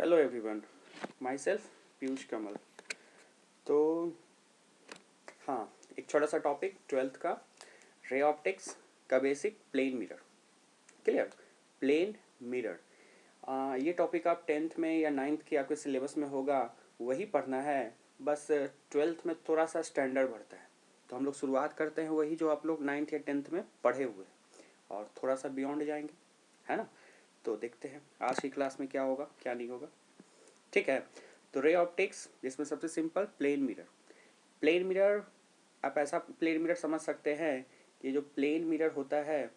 Hello everyone, myself Piyush Kamal. तो हाँ, एक छोटा सा टॉपिक 12th का, रे ऑप्टिक्स का basic, plane mirror. Clear? Plane mirror, ये टॉपिक आप 10th में या 9th के आपके सिलेबस में होगा, वही पढ़ना है। बस 12th में थोड़ा सा स्टैंडर्ड बढ़ता है, तो हम लोग शुरुआत करते हैं वही जो आप लोग 9th या 10th में पढ़े हुए, और थोड़ा सा बियॉन्ड जाएंगे, है ना। तो देखते हैं आज की क्लास में क्या होगा क्या नहीं होगा। ठीक है, तो रे ऑप्टिक्स, जिसमें सबसे simple plane mirror. Plane mirror, आप ऐसा प्लेन मिरर समझ सकते हैं कि जो प्लेन मिरर होता है,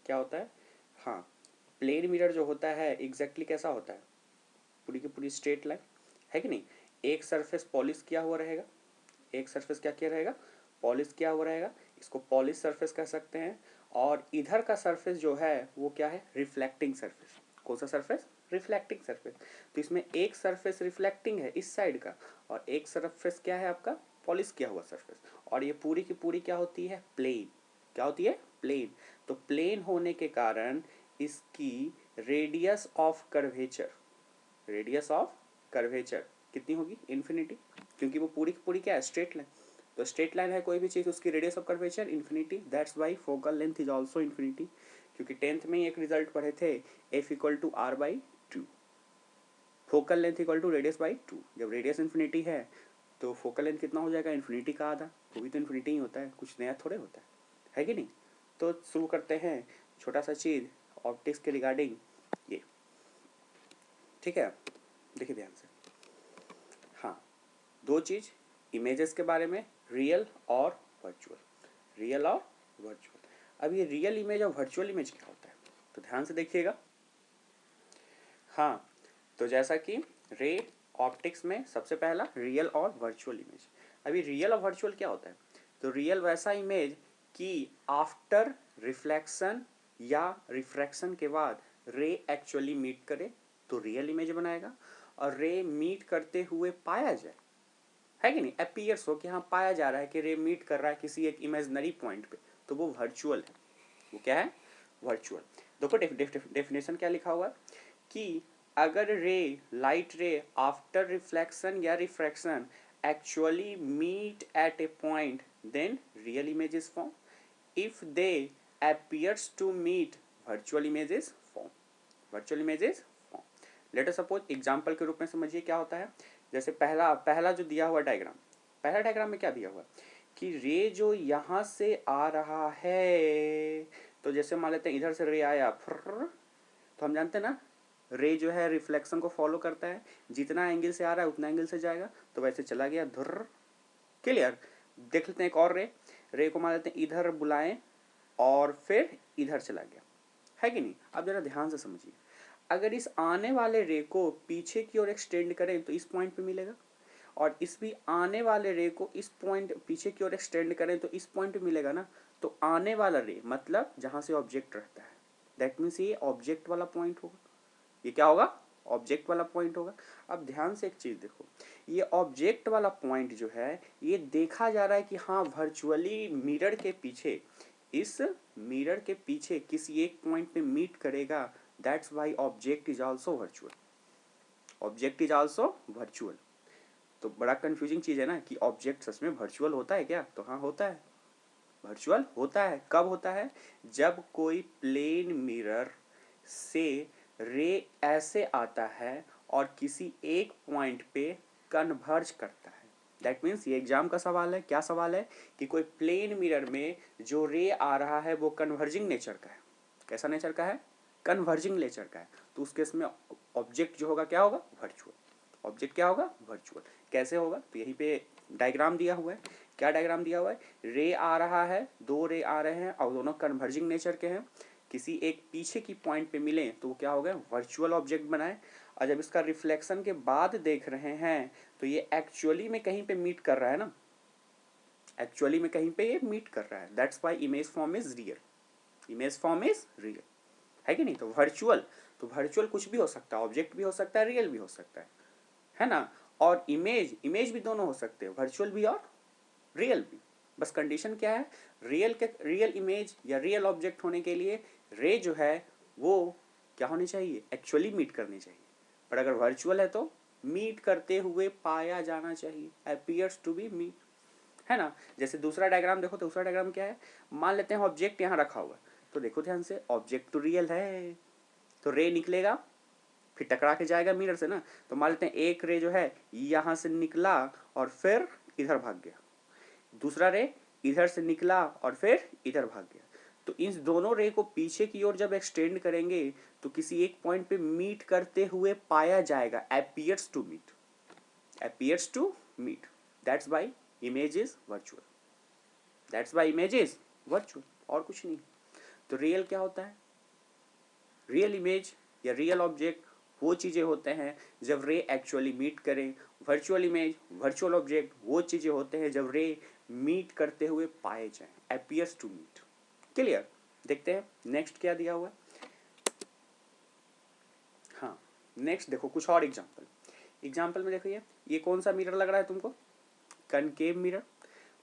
क्या होता है, हाँ, प्लेन मिरर जो होता है एग्जैक्टली कैसा होता है, पूरी की पूरी स्ट्रेट लाइन, है कि नहीं। एक सरफेस पॉलिश किया हुआ रहेगा, एक सरफेस क्या किया रहेगा, पॉलिश किया हुआ रहेगा, इसको पॉलिश सरफेस कह सकते हैं। और इधर का सरफेस जो है वो क्या है, रिफ्लेक्टिंग सरफेस। कौन सा सरफेस, रिफ्लेक्टिंग सरफेस। तो इसमें एक सरफेस रिफ्लेक्टिंग है इस साइड का, और एक सरफेस क्या है आपका, पॉलिश किया हुआ सरफेस। और ये पूरी की पूरी क्या होती है, प्लेन। क्या होती है, प्लेन। तो प्लेन होने के कारण इसकी radius of curvature, radius of curvature कितनी होगी, इन्फिनिटी। क्योंकि वो पूरी की पूरी क्या है, स्ट्रेट लाइन। तो स्ट्रेट लाइन है कोई भी चीज़, उसकी radius of curvature infinity. That's why focal length is also infinity. क्योंकि 10th में ही एक रिजल्ट पढ़े थे, F equal to R by two, focal length equal to radius by two. जब रेडियस इन्फिनिटी है तो फोकल लेंथ कितना हो जाएगा, इन्फिनिटी का आधा। वो भी तो इन्फिनिटी ही होता है, कुछ नया थोड़े होता है कि नहीं। तो शुरू करते हैं छोटा सा चीज़ ऑप्टिक्स के रिगार्डिंग ये। ठीक है, देखिए ध्यान से। हाँ, दो चीज़ इमेजेस के बारे में, रियल और वर्चुअल। रियल और वर्चुअल। अब ये रियल इमेज और वर्चुअल इमेज क्या होता है, तो ध्यान से देखिएगा। हाँ, तो जैसा कि रे ऑप्टिक्स में सबसे पहला रियल और वर्चुअल इमेज। अभी रियल और वर्चुअल क्या होता है, तो रियल वैसा इमेज कि आफ्टर रिफ्लेक्शन या रिफ्रैक्शन के बाद रे एक्चुअली मीट करे तो रियल इमेज बनाएगा। और रे मीट करते हुए पाया जाए, है कि नहीं, अपीयर्स हो कि हाँ पाया जा रहा है कि रे मीट कर रहा है किसी एक इमेजनरी पॉइंट पे, तो वो वर्चुअल है। वो क्या है, वर्चुअल। देखो डेफिनेशन क्या लिखा हुआ है कि अगर ray, light ray after reflection या refraction actually meet at a point, then real image is form. If they appears to meet, virtual image is form। virtual image is form। Let us suppose example के रूप में समझिए क्या होता है। जैसे पहला जो दिया हुआ डायग्राम, पहला डायग्राम में क्या दिया हुआ कि रे जो यहाँ से आ रहा है, तो जैसे मान लेते हैं इधर से रे आया, तो हम जानते हैं ना रे जो है रिफ्लेक्शन को फॉलो करता है, जितना एंगल से आ रहा है उतना एंगल से जाएगा, तो वैसे चला गया धुर्र। क्लियर? देख लेते हैं एक और रे को मान लेते हैं इधर बुलाएं और फिर इधर चला गया, है कि नहीं। अब जरा ध्यान से समझिए, अगर इस आने वाले रे को पीछे की ओर एक्सटेंड करें तो इस पॉइंट पे मिलेगा, और इस भी आने वाले रे को इस पॉइंट पीछे की ओर एक्सटेंड करें तो इस पॉइंट पे मिलेगा ना। तो आने वाला रे मतलब जहां से ऑब्जेक्ट रहता है, दैट मीन्स ये ऑब्जेक्ट वाला पॉइंट होगा। ये क्या होगा, ऑब्जेक्ट वाला पॉइंट होगा। अब ध्यान से एक चीज देखो, ये ऑब्जेक्ट वाला पॉइंट जो है ये देखा जा रहा है कि हाँ वर्चुअली मिरर के पीछे, इस मिरर के पीछे किसी एक पॉइंट पे मीट करेगा। That's why object is also virtual. Object is also virtual. तो बड़ा कंफ्यूजिंग चीज है ना कि ऑब्जेक्ट सच में वर्चुअल होता है क्या, तो हाँ होता है, वर्चुअल होता है। कब होता है, जब कोई प्लेन मिरर से रे ऐसे आता है और किसी एक पॉइंट पे कन्वर्ज करता है। दैट मीन्स ये एग्जाम का सवाल है, क्या सवाल है कि कोई प्लेन मिरर में जो रे आ रहा है वो कन्वर्जिंग नेचर का है। कैसा नेचर का है, कन्वर्जिंग नेचर का है। तो उस केस में ऑब्जेक्ट जो होगा क्या होगा, वर्चुअल। ऑब्जेक्ट क्या होगा, वर्चुअल। कैसे होगा, तो यहीं पे डायग्राम दिया हुआ है। क्या डायग्राम दिया हुआ है, रे आ रहा है, दो रे आ रहे हैं और दोनों कन्वर्जिंग नेचर के हैं, किसी एक पीछे की पॉइंट पे मिले तो वो क्या हो गया, वर्चुअल ऑब्जेक्ट बनाए। और जब इसका रिफ्लेक्शन के बाद देख रहे हैं तो ये एक्चुअली में कहीं पे मीट कर रहा है ना, एक्चुअली में कहीं पे ये मीट कर रहा है। That's why image form is real, image form is real, है कि नहीं। तो वर्चुअल, तो वर्चुअल कुछ भी हो सकता है, ऑब्जेक्ट भी हो सकता है, रियल भी हो सकता है ना। और इमेज, इमेज भी दोनों हो सकते हैं, वर्चुअल भी और रियल भी। बस कंडीशन क्या है, रियल इमेज या रियल ऑब्जेक्ट होने के लिए रे जो है वो क्या होनी चाहिए, एक्चुअली मीट करनी चाहिए। और अगर वर्चुअल है तो मीट करते हुए पाया जाना चाहिए, appears to be meet, है ना। जैसे दूसरा डायग्राम देखो, तो दूसरा डायग्राम क्या है, मान लेते हैं ऑब्जेक्ट यहाँ रखा हुआ है, तो देखो ध्यान से, ऑब्जेक्ट तो रियल है, तो रे निकलेगा फिर टकरा के जाएगा मिरर से ना। तो मान लेते हैं एक रे जो है यहाँ से निकला और फिर इधर भाग गया, दूसरा रे इधर से निकला और फिर इधर भाग गया। तो इन दोनों रे को पीछे की ओर जब एक्सटेंड करेंगे तो किसी एक पॉइंट पे मीट करते हुए पाया जाएगा, appears to meet, appears to meet, that's why image is virtual, that's why image is virtual, और कुछ नहीं। तो रियल क्या होता है, रियल इमेज या रियल ऑब्जेक्ट वो चीज़ें होते हैं जब रे एक्चुअली मीट करें, वर्चुअल इमेज वर्चुअल ऑब्जेक्ट वो चीज़ें होते हैं जब रे मीट करते हुए पाए जाएं, appears to meet। क्लियर। देखते हैं नेक्स्ट क्या दिया हुआ है। हाँ नेक्स्ट देखो कुछ और एग्जाम्पल में देखो, ये कौन सा मिरर लग रहा है तुमको, कनकेव मिरर।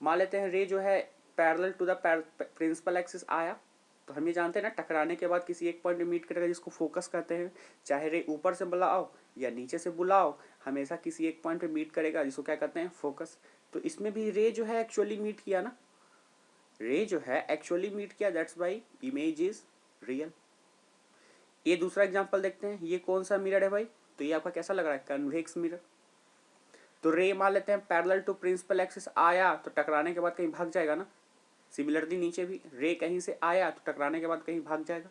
मान लेते हैं रे जो है parallel to the principal axis आया, तो हम ये जानते हैं ना टकराने के बाद किसी एक पॉइंट में मीट करेगा जिसको फोकस कहते हैं। चाहे रे ऊपर से बुलाओ या नीचे से बुलाओ, हमेशा किसी एक पॉइंट पे मीट करेगा जिसको क्या कहते हैं, फोकस। तो इसमें भी रे जो है एक्चुअली मीट किया ना, रे जो है एक्चुअली मीट किया, that's why image is real. ये दूसरा एग्जांपल देखते हैं, ये कौन सा मिरर है भाई, तो ये आपका कैसा लग रहा है, कन्वेक्स मिरर। तो रे मान लेते हैं पैरेलल टू प्रिंसिपल एक्सिस आया तो टकराने के बाद कहीं भाग जाएगा ना। सिमिलरली नीचे भी रे कहीं से आया तो टकराने के बाद कहीं भाग जाएगा,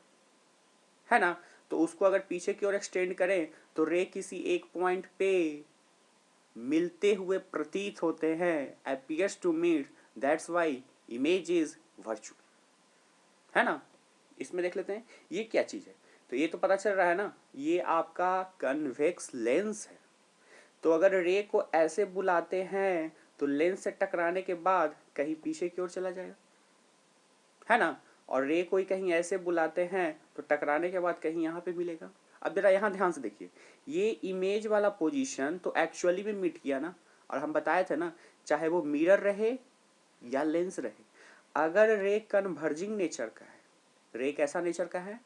है ना। तो उसको अगर पीछे की ओर एक्सटेंड करें तो रे किसी एक पॉइंट पे मिलते हुए प्रतीत होते हैं, appears to meet, that's why image is virtual, है ना। इसमें देख लेते हैं ये क्या चीज है, तो ये तो पता चल रहा है ना, ये आपका कन्वेक्स लेंस है। तो अगर रे को ऐसे बुलाते हैं तो लेंस से टकराने के बाद कहीं पीछे की ओर चला जाएगा, है ना। और रे को कहीं ऐसे बुलाते हैं तो टकराने के बाद कहीं यहाँ पे मिलेगा। अब जरा यहाँ ध्यान से देखिए, ये इमेज वाला पोजीशन तो एक्चुअली में मीट किया ना, और हम बताए थे ना चाहे वो मिरर रहे या लेंस रहे, अगर रे कन्वर्जिंग नेचर का है, रे कैसा नेचर का है,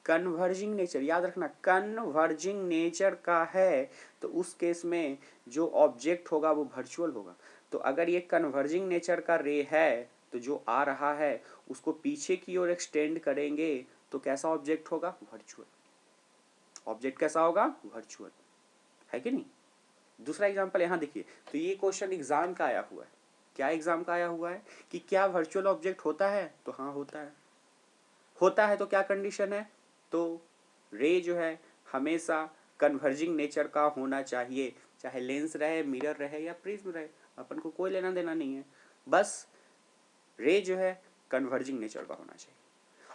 कन्वर्जिंग नेचर, याद रखना कन्वर्जिंग नेचर का है, तो उस केस में जो ऑब्जेक्ट होगा वो वर्चुअल होगा। तो अगर ये कन्वर्जिंग नेचर का रे है तो जो आ रहा है उसको पीछे की ओर एक्सटेंड करेंगे तो कैसा ऑब्जेक्ट होगा, वर्चुअल। ऑब्जेक्ट कैसा होगा, वर्चुअल, है कि नहीं। दूसरा एग्जांपल यहाँ देखिए, तो ये क्वेश्चन एग्जाम का आया हुआ है, क्या एग्जाम का आया हुआ है कि क्या वर्चुअल ऑब्जेक्ट होता है, तो हाँ होता है। होता है तो क्या कंडीशन है, तो रे जो है हमेशा कन्वर्जिंग नेचर का होना चाहिए, चाहे लेंस रहे, मिरर रहे या प्रिज्म रहे, अपन को कोई लेना देना नहीं है, बस रे जो है कन्वर्जिंग नेचर का होना चाहिए।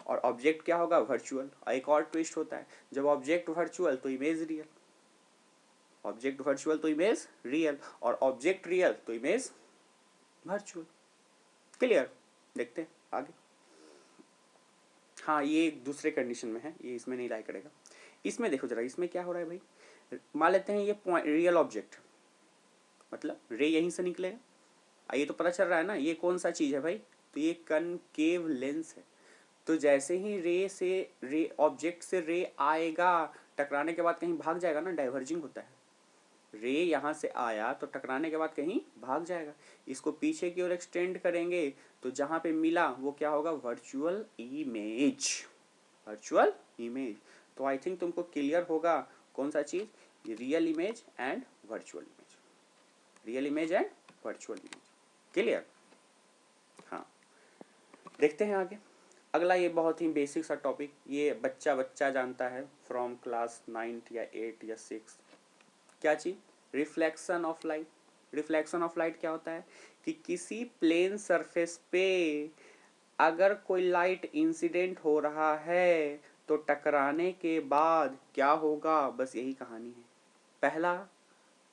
और ऑब्जेक्ट क्या होगा, वर्चुअल। एक और ट्विस्ट होता है, जब ऑब्जेक्ट वर्चुअल तो इमेज रियल, ऑब्जेक्ट वर्चुअल तो इमेज रियल, और ऑब्जेक्ट रियल तो इमेज वर्चुअल। क्लियर। देखते हैं आगे। हाँ ये दूसरे कंडीशन में है, ये इसमें नहीं लाई करेगा। इसमें देखो जरा, इसमें क्या हो रहा है भाई, मान लेते हैं ये पॉइंट रियल ऑब्जेक्ट, मतलब रे यहीं से निकलेगा, ये तो पता चल रहा है ना ये कौन सा चीज है भाई, तो ये कनकेव लेंस है। तो जैसे ही रे ऑब्जेक्ट से रे आएगा, टकराने के बाद कहीं भाग जाएगा ना, डाइवर्जिंग होता है। रे यहाँ से आया तो टकराने के बाद कहीं भाग जाएगा, इसको पीछे की ओर एक्सटेंड करेंगे तो जहाँ पे मिला वो क्या होगा, वर्चुअल इमेज, वर्चुअल इमेज। तो आई थिंक तुमको क्लियर होगा कौन सा चीज, real image and virtual image, real image and virtual image. Clear. हाँ देखते हैं आगे। अगला ये बहुत ही बेसिक सा टॉपिक, ये बच्चा जानता है फ्रॉम क्लास 9 या 8 या 6। क्या चीज, reflection of light. Reflection of light क्या होता है कि किसी प्लेन सरफेस पे अगर कोई लाइट इंसिडेंट हो रहा है तो टकराने के बाद क्या होगा, बस यही कहानी है।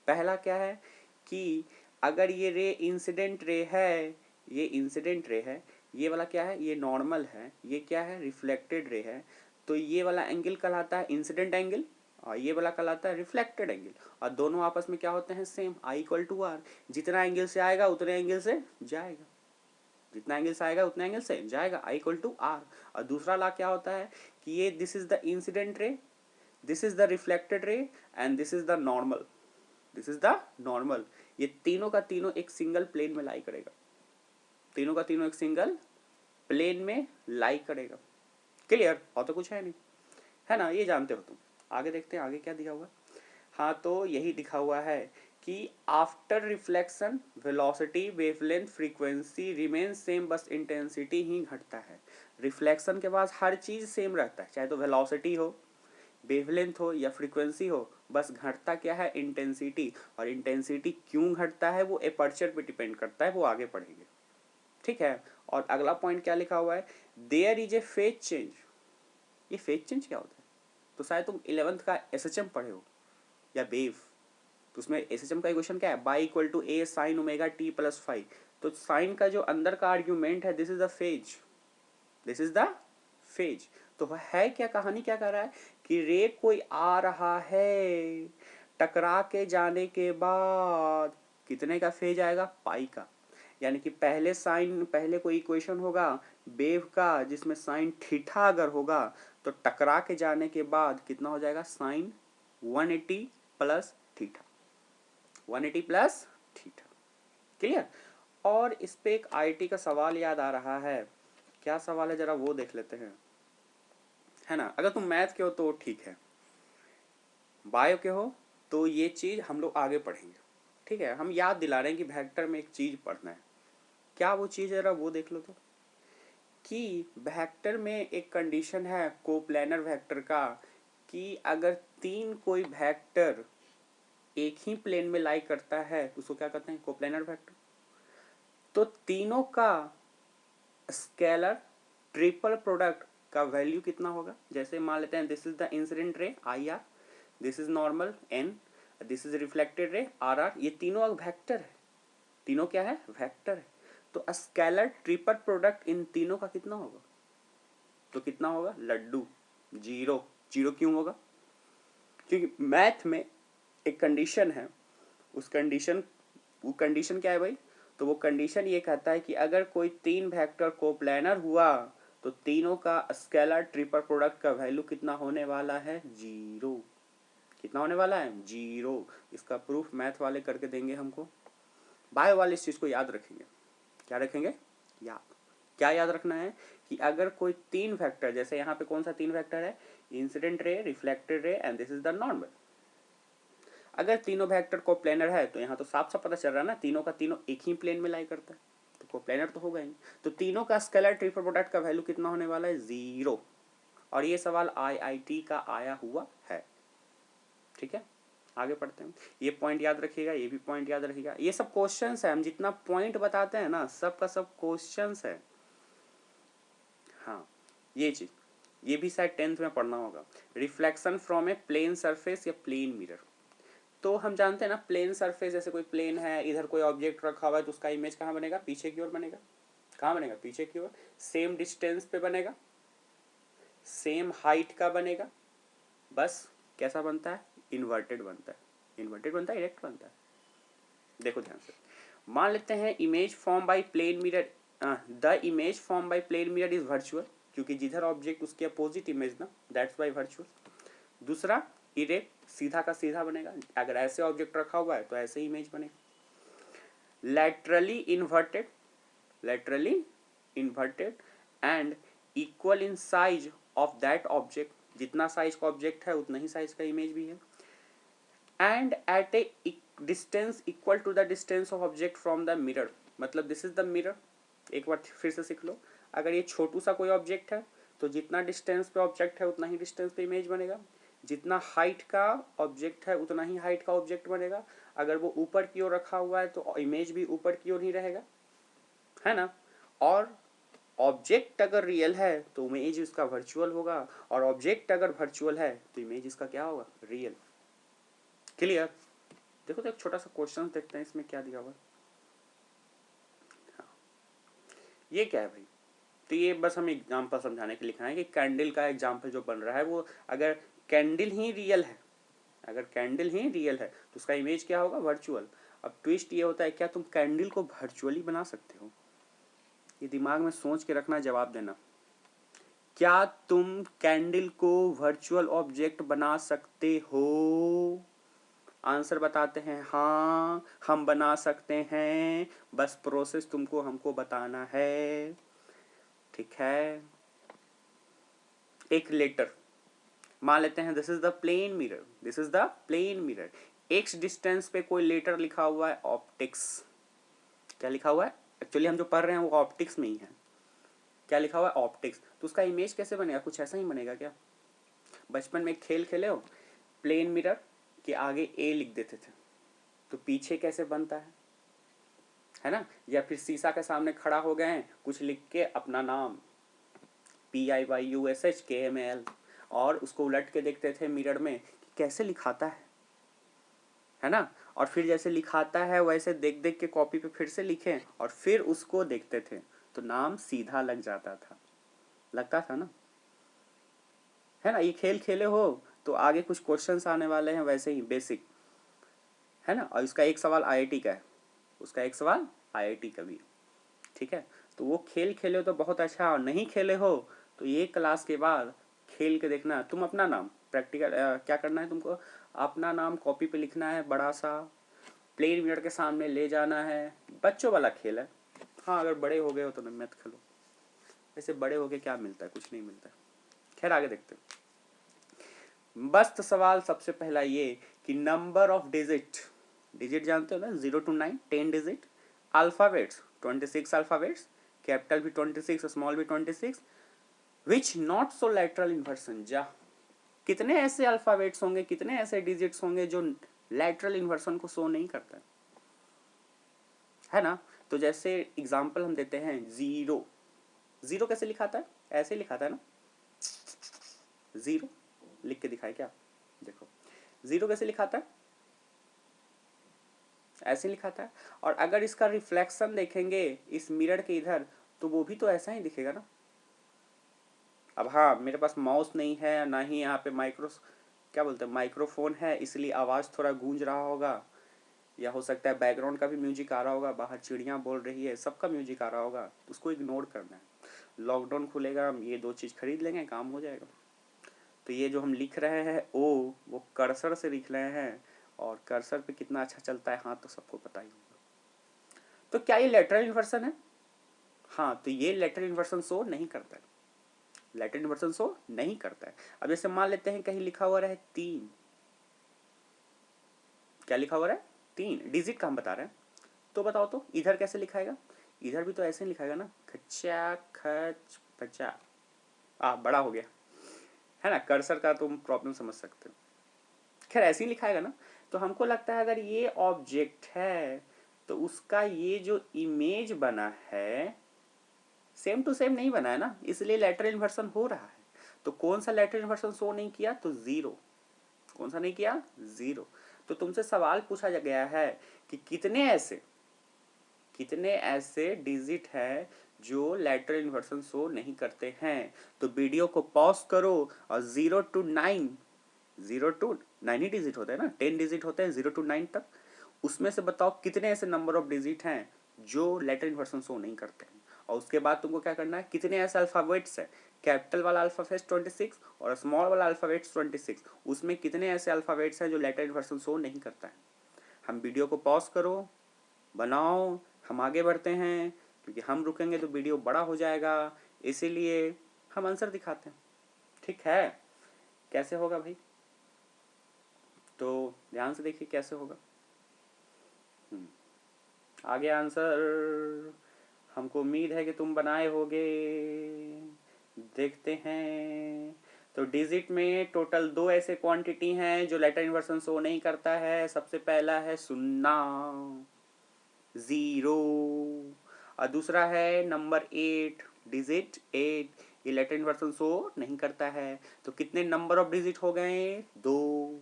पहला क्या है कि अगर ये रे इंसिडेंट रे है, ये इंसिडेंट रे है, ये वाला क्या है, ये नॉर्मल है, ये क्या है, रिफ्लेक्टेड रे है, तो ये वाला एंगल कहलाता है इंसिडेंट एंगल और ये वाला कहलाता है रिफ्लेक्टेड एंगल। और दोनों आपस में क्या होते हैं, सेम, I = R। जितना एंगल से आएगा उतने एंगल से जाएगा, जितना एंगल से आएगा उतने एंगल से जाएगा, I = R। और दूसरा ला क्या होता है कि ये दिस इज द इंसिडेंट रे, this is the reflected ray and this is the normal, this is the normal. ये तीनों का तीनों एक सिंगल प्लेन में लाई करेगा, तीनों का तीनों एक सिंगल प्लेन में लाई करेगा। क्लियर? और तो कुछ है नहीं, है ना, ये जानते हो तुम। आगे देखते हैं आगे क्या दिया हुआ। हाँ, तो यही दिखा हुआ है कि after reflection velocity wavelength frequency remain same, बस इंटेंसिटी ही घटता है। रिफ्लेक्शन के बाद हर चीज सेम रहता है, चाहे तो वेलोसिटी हो, वेवलेंथ हो या फ्रीक्वेंसी हो, बस घटता क्या है? इंटेंसिटी। और इंटेंसिटी क्यों घटता है वो एपर्चर पे डिपेंड करता है, वो आगे पढ़ेंगे। ठीक है। और अगला पॉइंट क्या लिखा हुआ है? There is a phase change. ये फेज चेंज क्या होता है? तो शायद तुम 11th का एसएचएम पढ़े हो या वेव, तो उसमें एसएचएम का इक्वेशन क्या है? Y equal to A sine omega t plus five. तो साइन का जो अंदर का आर्ग्यूमेंट है, this is the phase, this is the phase. तो है क्या, कहानी क्या कर रहा है कि रे कोई आ रहा है, टकरा के जाने के बाद कितने का फेज आएगा? पाई का। यानी कि पहले साइन, पहले कोई इक्वेशन होगा वेव का जिसमें साइन थीटा अगर होगा, तो टकरा के जाने के बाद कितना हो जाएगा? Sine 180 plus theta, 180 plus theta. Clear? और इस पे एक आईटी का सवाल याद आ रहा है। क्या सवाल है जरा वो देख लेते हैं, है ना। अगर तुम मैथ के हो तो ठीक है, बायो के हो तो ये चीज हम लोग आगे पढ़ेंगे। ठीक है, हम याद दिला रहे हैं कि वेक्टर में एक चीज पढ़ना है। क्या वो चीज जरा वो देख लो तो, कि वेक्टर में एक कंडीशन है कोप्लेनर वेक्टर का, कि अगर तीन कोई वेक्टर एक ही प्लेन में लाई करता है उसको क्या कहते हैं? Coplanar vector. तो तीनों का स्केलर ट्रिपल प्रोडक्ट का वैल्यू कितना होगा? जैसे मान लेते हैं this is the incident ray I R, this is normal N, this is reflected ray R R. ये तीनों अब वेक्टर है, तीनों क्या है? वेक्टर है। तो स्केलर ट्रिपल प्रोडक्ट इन तीनों का कितना होगा? तो कितना होगा? लड्डू, जीरो। जीरो क्यों होगा? क्योंकि मैथ में एक कंडीशन है, उस कंडीशन, वो कंडीशन क्या है भाई? तो वो कंडीशन ये कहता है कि अगर कोई तीन वेक्टर कोप्लेनर हुआ तो तीनों का स्केलर ट्रिपल प्रोडक्ट का वैल्यू कितना होने वाला है? जीरो। कितना होने वाला है? जीरो। इसका प्रूफ मैथ वाले करके देंगे हमको, बायो वाले इस चीज को याद रखेंगे। क्या रखेंगे? याद। क्या याद रखना है? कि अगर कोई तीन वेक्टर, जैसे यहाँ पे कौन सा तीन वेक्टर है? Incident ray, reflected ray and this is the normal. अगर तीनों वेक्टर को प्लेनर है तो यहाँ तो साफ साफ पता चल रहा है ना, तीनों का तीनों एक ही प्लेन में लाई करता है, तो को प्लेनर तो होगा ही। तो तीनों का स्केलर ट्रिपल प्रोडक्ट का वैल्यू कितना होने वाला है? जीरो। और ये सवाल आईआईटी का आया हुआ है। ठीक है, आगे पढ़ते हैं। ये पॉइंट याद रखिएगा, ये भी पॉइंट याद रखिएगा। ये सब क्वेश्चंस है, हम जितना पॉइंट बताते हैं ना, सब का सब क्वेश्चंस है। हाँ, ये चीज, ये भी शायद 10th में पढ़ना होगा। Reflection from a plane surface या प्लेन मिरर। तो हम जानते हैं ना, प्लेन सरफेस, जैसे कोई प्लेन है, इधर कोई ऑब्जेक्ट रखा हुआ है, तो उसका इमेज कहाँ बनेगा? पीछे की ओर बनेगा। कहाँ बनेगा? पीछे की ओर। सेम डिस्टेंस पे बनेगा, सेम हाइट का बनेगा, बस कैसा बनता है? इन्वर्टेड बनता है। इन्वर्टेड बनता है, इरेक्ट बनता है। देखो ध्यान से, मान लेते हैं image form by plane mirror, the image form by plane mirror is virtual, क्योंकि जिधर ऑब्जेक्ट उसके अपोजिट इमेज ना, दैट्स बाय वर्चुअल। दूसरा, इरेक्ट, सीधा का सीधा बनेगा, अगर ऐसे ऑब्जेक्ट रखा हुआ है तो ऐसे ही इमेज बनेगा। laterally inverted, laterally inverted and equal in size of that object, जितना साइज का ऑब्जेक्ट है उतना ही साइज का इमेज भी है। And at a distance equal to the distance of object from the mirror, मतलब दिस इज द मिरर। एक बार फिर से सीख लो, अगर ये छोटू सा कोई ऑब्जेक्ट है तो जितना डिस्टेंस पे ऑब्जेक्ट है उतना ही डिस्टेंस पे इमेज बनेगा, जितना हाइट का ऑब्जेक्ट है उतना ही हाइट का ऑब्जेक्ट बनेगा। अगर वो ऊपर की ओर रखा हुआ है तो इमेज भी ऊपर की ओर ही रहेगा, है ना। और ऑब्जेक्ट अगर रियल है तो इमेज इसका वर्चुअल होगा, और ऑब्जेक्ट अगर वर्चुअल है तो इमेज इसका क्या होगा? रियल। क्लियर? देखो तो एक छोटा सा क्वेश्चन देखते हैं, इसमें क्या दिया हुआ। हाँ, ये क्या है भाई? तो ये बस हम एग्जाम्पल समझाने के लिए लिखा है कि कैंडल का एग्जाम्पल जो बन रहा है वो, अगर कैंडल ही रियल है, अगर कैंडल ही रियल है तो उसका इमेज क्या होगा? वर्चुअल। अब ट्विस्ट ये होता है, क्या तुम कैंडल को वर्चुअली बना सकते हो? ये दिमाग में सोच के रखना, जवाब देना। क्या तुम कैंडल को वर्चुअल ऑब्जेक्ट बना सकते हो? आंसर बताते हैं हाँ हम बना सकते हैं, बस प्रोसेस तुमको हमको बताना है। ठीक है, एक लेटर मान लेते हैं, this is the plane mirror, this is the plane mirror. X distance पे कोई लेटर लिखा हुआ है ऑप्टिक्स। क्या लिखा हुआ है? एक्चुअली हम जो पढ़ रहे हैं वो ऑप्टिक्स में ही है। क्या लिखा हुआ है? ऑप्टिक्स। तो उसका इमेज कैसे बनेगा? कुछ ऐसा ही बनेगा क्या? बचपन में एक खेल खेले हो, प्लेन मिरर के आगे ए लिख देते थे, तो पीछे कैसे बनता है ना? या फिर शीशा के सामने खड़ा हो गए हैं, कुछ लिख के अपना नाम PIYUSHKML, और उसको उलट के देखते थे मिरर में कि कैसे लिखाता है ना? और फिर जैसे लिखाता है वैसे देख देख के कॉपी पे फिर से लिखें और फिर उसको देखते थे, तो नाम सीधा लग जाता था। लगता था ना? है ना? ये खेल खेले हो तो आगे कुछ क्वेश्चंस आने वाले हैं वैसे ही बेसिक, है ना? और इसका एक सवाल IIT का है, उसका एक सवाल IIT का भी। ठीक है, तो वो खेल खेले हो तो बहुत अच्छा, और नहीं खेले हो तो ये क्लास के बाद खेल के देखना। तुम अपना नाम प्रैक्टिकल क्या करना है तुमको, अपना नाम कॉपी पे लिखना है बड़ा सा, प्लेन मिरर के सामने ले जाना है। बच्चों वाला खेल है। हाँ अगर बड़े हो गए हो तो मत खेलो, वैसे बड़े हो गए क्या मिलता है? कुछ नहीं मिलता है। खैर आगे देखते हैं। बस तो सवाल सबसे पहला ये कि नंबर ऑफ डिजिट, डिजिट जानते हो ना, 0 to 9 10 digit. Alphabets 26 alphabets, capital भी 26, स्मॉल भी 26, which not so lateral inversion. जा, कितने ऐसे अल्फाबेट्स होंगे, कितने ऐसे डिजिट्स होंगे जो लैटरल इन्वर्सन को शो नहीं करता है ना? तो जैसे एग्जांपल हम देते हैं, जीरो। जीरो कैसे लिखाता है? ऐसे लिखाता है ना, जीरो लिख के दिखाए क्या? देखो जीरो कैसे लिखाता है? ऐसे लिखाता है। और अगर इसका रिफ्लेक्शन देखेंगे इस मिरर के इधर, तो वो भी तो ऐसा ही दिखेगा ना। अब हाँ मेरे पास माउस नहीं है, ना ही यहाँ पे क्या बोलते हैं माइक्रोफोन है, इसलिए आवाज़ थोड़ा गूंज रहा होगा, या हो सकता है बैकग्राउंड का भी म्यूजिक आ रहा होगा, बाहर चिड़ियाँ बोल रही है, सबका म्यूजिक आ रहा होगा, तो उसको इग्नोर करना है। लॉकडाउन खुलेगा, हम ये दो चीज़ खरीद लेंगे, काम हो जाएगा। तो ये जो हम लिख रहे हैं वो कर्सर से लिख रहे हैं, और कर्सर पे कितना अच्छा चलता है हाँ तो सबको पता ही होगा। तो क्या ये लेटरल इन्वर्सन है? हाँ, तो ये लेटरल इन्वर्सन शो नहीं करता है, लेटरल इन्वर्सन शो नहीं करता है। अब जैसे मान लेते हैं कहीं लिखा हुआ रहे 3, क्या लिखा हुआ रहे 3 डिजिट का हम बता रहे हैं, तो बताओ तो इधर कैसे लिखाएगा? इधर भी तो ऐसे ही लिखाएगा ना, खच्चा खच पचा। बड़ा हो गया है ना, कर्सर का तुम प्रॉब्लम समझ सकते हो। खैर ऐसे ही लिखाएगा ना। तो हमको लगता है अगर ये ऑब्जेक्ट है तो उसका ये जो इमेज बना है सेम टू सेम नहीं बना है ना, इसलिए लेटरल इन्वर्सन हो रहा है। तो कौन सा लेटरल इन्वर्सन शो नहीं किया? तो जीरो। कौन सा नहीं किया? जीरो। तो तुमसे सवाल पूछा गया है कि कितने ऐसे डिजिट है जो लेटरल इन्वर्सन शो नहीं करते हैं। तो वीडियो को पॉज करो और 0 to 9, 0 to 9 ही डिजिट होते हैं ना, 10 डिजिट होते हैं 0 to 9 तक, उसमें से बताओ कितने ऐसे नंबर ऑफ डिजिट हैं जो लेटर इन्वर्सन शो नहीं करते हैं। और उसके बाद तुमको क्या करना है, कितने ऐसे अल्फाबेट्स है, कैपिटल वाला अल्फाबेट 26 और स्मॉल वाला अल्फाबेट 26, उसमें कितने ऐसे अल्फाबेट्स हैं जो लेटर इन्वर्सन शो नहीं करता है। हम वीडियो को पॉज करो, बनाओ, हम आगे बढ़ते हैं, क्योंकि हम रुकेंगे तो वीडियो बड़ा हो जाएगा, इसीलिए हम आंसर दिखाते हैं। ठीक है, कैसे होगा भाई? तो ध्यान से देखिए कैसे होगा। आगे आंसर हमको उम्मीद है कि तुम बनाए होगे, देखते हैं। तो डिजिट में टोटल 2 ऐसे क्वांटिटी हैं जो लेटर इन्वर्सन शो नहीं करता है। सबसे पहला है 0, 0, और दूसरा है नंबर 8, डिजिट 8, ये लेटर इन्वर्सन शो नहीं करता है। तो कितने नंबर ऑफ डिजिट हो गए? 2,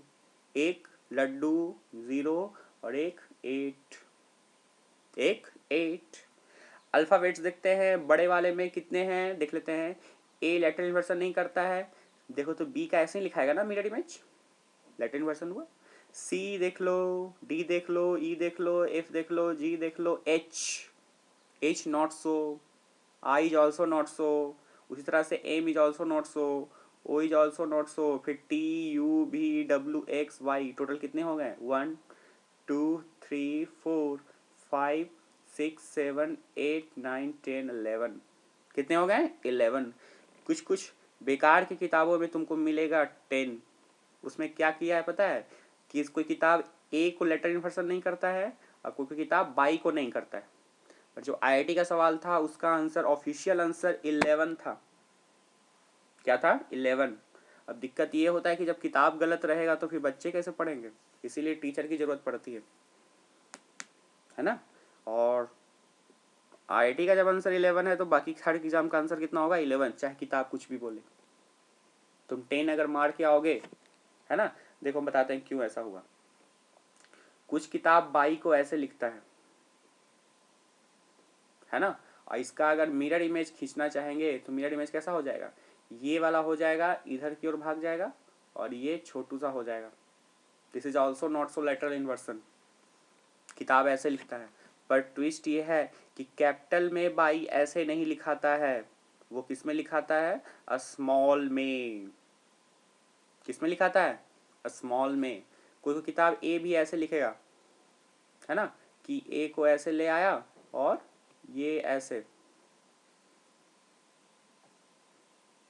एक लड्डू 0 और एक 8, एक 8। अल्फाबेट्स देखते हैं, बड़े वाले में कितने हैं देख लेते हैं। ए लेटर इन्वर्सन नहीं करता है, देखो तो बी का ऐसे ही लिखाएगा ना मिरर इमेज, लेटर इन्वर्सन हुआ। सी देख लो, डी देख लो, ई देख लो, एफ देख लो, जी देख लो, H, H not so, I is also not so. उसी तरह से M is also not so, O is also not so, फिर T U V W X Y, total कितने हो गए? 1 2 3 4 5 6 7 8 9 10 11, कितने हो गए? 11। कुछ कुछ बेकार की किताबों में तुमको मिलेगा 10। उसमें क्या किया है पता है कि कोई किताब ए को लेटर इन्वर्सन नहीं करता है और कोई किताब बाई को नहीं करता है। और जो आईआईटी का सवाल था उसका आंसर, ऑफिशियल आंसर 11 था। क्या था? 11। अब दिक्कत ये होता है कि जब किताब गलत रहेगा तो फिर बच्चे कैसे पढ़ेंगे, इसीलिए टीचर की जरूरत पड़ती है ना। और आईआईटी का जब आंसर 11 है तो बाकी हर एग्जाम का आंसर कितना होगा? 11, चाहे किताब कुछ भी बोले। तुम 10 अगर मार के आओगे, है ना। देखो बताते हैं क्यों ऐसा हुआ। कुछ किताब बाई को ऐसे लिखता है ना। और इसका अगर मिरर इमेज खींचना चाहेंगे तो मिरर इमेज कैसा हो जाएगा? ये वाला हो जाएगा, इधर की ओर भाग जाएगा और ये छोटू सा हो जाएगा। This is also not so lateral inversion, किताब ऐसे लिखता है। पर ट्विस्ट ये है कि कैपिटल में बाई ऐसे नहीं लिखाता है, वो किस में लिखाता है? स्मॉल में। किस में लिखाता है? स्मॉल में। कोई किताब ए भी ऐसे लिखेगा, है ना, कि ए को ऐसे ले आया और ये ऐसे,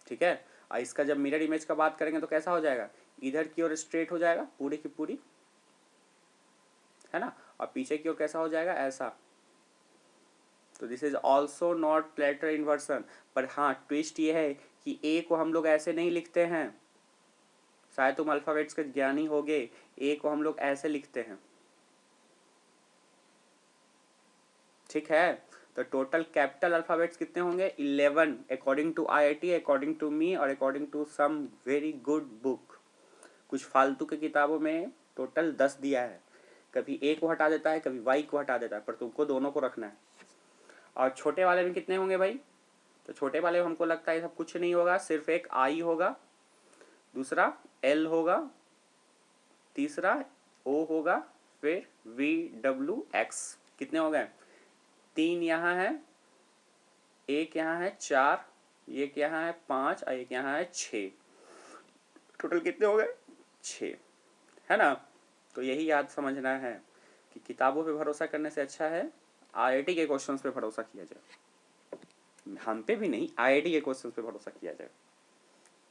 ठीक है। और इसका जब मिरर इमेज का बात करेंगे तो कैसा हो जाएगा? इधर की ओर स्ट्रेट हो जाएगा पूरी की पूरी, है ना, और पीछे की ओर कैसा हो जाएगा? ऐसा। तो this is also not later inversion. पर हाँ, ट्विस्ट ये है कि ए को हम लोग ऐसे नहीं लिखते हैं, शायद तुम अल्फाबेट्स के ज्ञानी होगे, ए को हम लोग ऐसे लिखते हैं, ठीक है। तो टोटल कैपिटल अल्फाबेट्स कितने होंगे? 11 according to IIT, according to me और according to some very good book. कुछ फालतू के किताबों में टोटल 10 दिया है, कभी ए को हटा देता है कभी वाई को हटा देता है, पर तुमको दोनों को रखना है। और छोटे वाले में कितने होंगे भाई? तो छोटे वाले में हमको लगता है सब कुछ नहीं होगा, सिर्फ एक आई होगा, दूसरा एल होगा, तीसरा ओ होगा, फिर वी डब्ल्यू एक्स। कितने हो गए? 3 यहाँ है, एक यहाँ है 4, एक यहाँ है 5 और एक यहाँ है 6। टोटल कितने हो गए? 6, है ना। तो यही याद समझना है कि किताबों पे भरोसा करने से अच्छा है आईआईटी के क्वेश्चंस पे भरोसा किया जाए। हम पे भी नहीं, आईआईटी के क्वेश्चंस पे भरोसा किया जाए।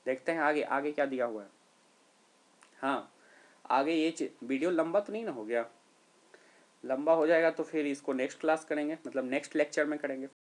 देखते हैं आगे आगे क्या दिया हुआ है। हाँ, आगे ये वीडियो लंबा तो नहीं ना हो गया? लंबा हो जाएगा तो फिर इसको नेक्स्ट क्लास करेंगे, मतलब नेक्स्ट लेक्चर में करेंगे।